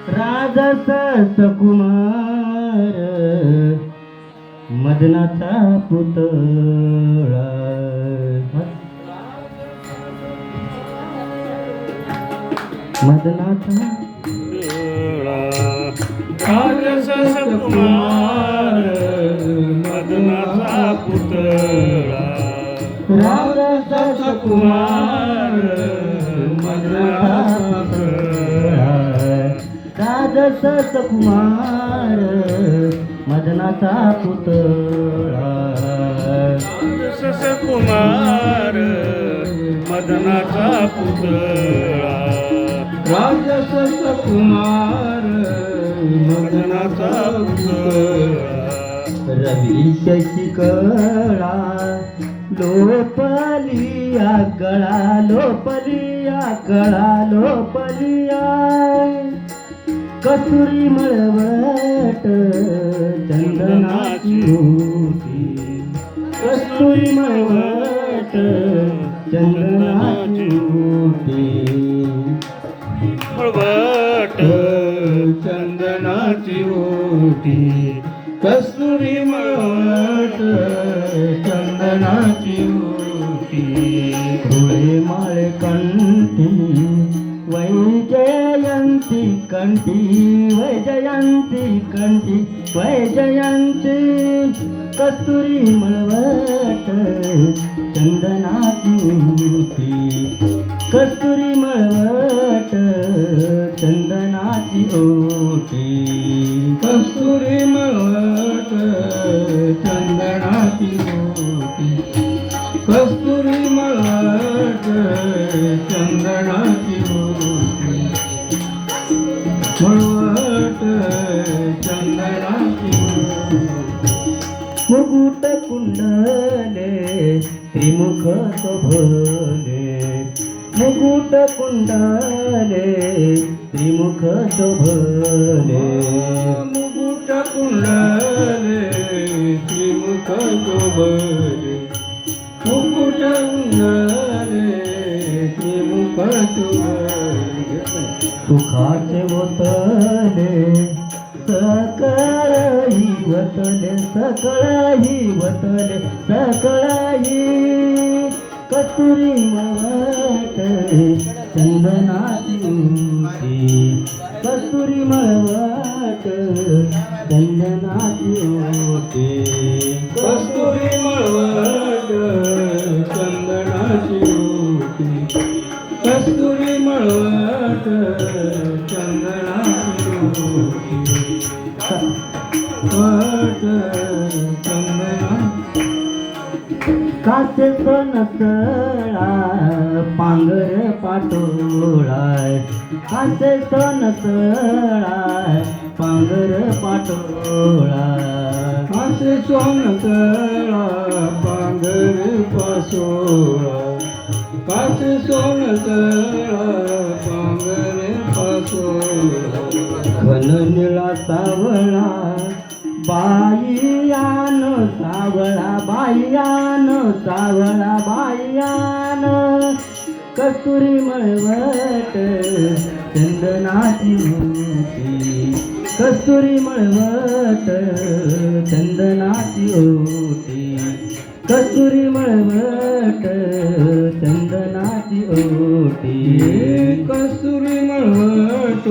राजस कुमार मदनाचा पुतळा मदनाचा राजस कुमार मदनाचा पुतळा राजस कुमार मदनाचा पुतळा राजस कुमार मदनाचा पुतळा राजस कुमार मदनाचा पुतळा राजस कुमार मदनाचा पुतळा रवी शशिकळा लोपलिया गळा लोपलिया गळा लोपलिया कस्तुरी मळवट चंदनाची होती कस्तुरी मळवट चंदनाची होती मळवट चंदनाची ओटी कस्तुरी मळवट चंदनाची ओटी धुळे माळे कंठी वैजयंती कंठी वैजयंती कंठी वैजयंती कस्तुरी मळवट चंदनाची ओटी कस्तुरी मळवट चंदनाची ओटी कस्तुरी मळवट चंदनाची ओटी कस्तुरी मळवट चंदनाची ओटी मळवट चंदनाची ओटी मुकुट कुंडले त्रिमुख शोभले मुकुट कुंडले त्रिमुख शोभले मुकुट कुंडले त्रिमुख शोभले मुकुट कुंडले त्रिमुख शोभले सुखाचे वतले सकळही वतले सकळही वतले सकळही कस्तुरी मळवट चंदनाची ओटी कस्तुरी मळवट चंदनाची ओटी कस्तुरी मळवट चंदनाची ओटी कस्तुरी मळवट चंदनाची ओटी वट चंदनाची काचे नसळा पांगर पाटोळाय काचे नसळा पांगर पाटोळा असे सोनतळा पांगर पासोळा कासे सोनतळा पांगर पासोळा घन निळा सावळा बाईयान सावळा बाईयान सावळा बाईयान कस्तुरी मळवट चंदनाची ओटी कस्तुरी मळवट चंदनाची ओटी कस्तुरी मळवट चंदनाची ओटी कस्तुरी मळवट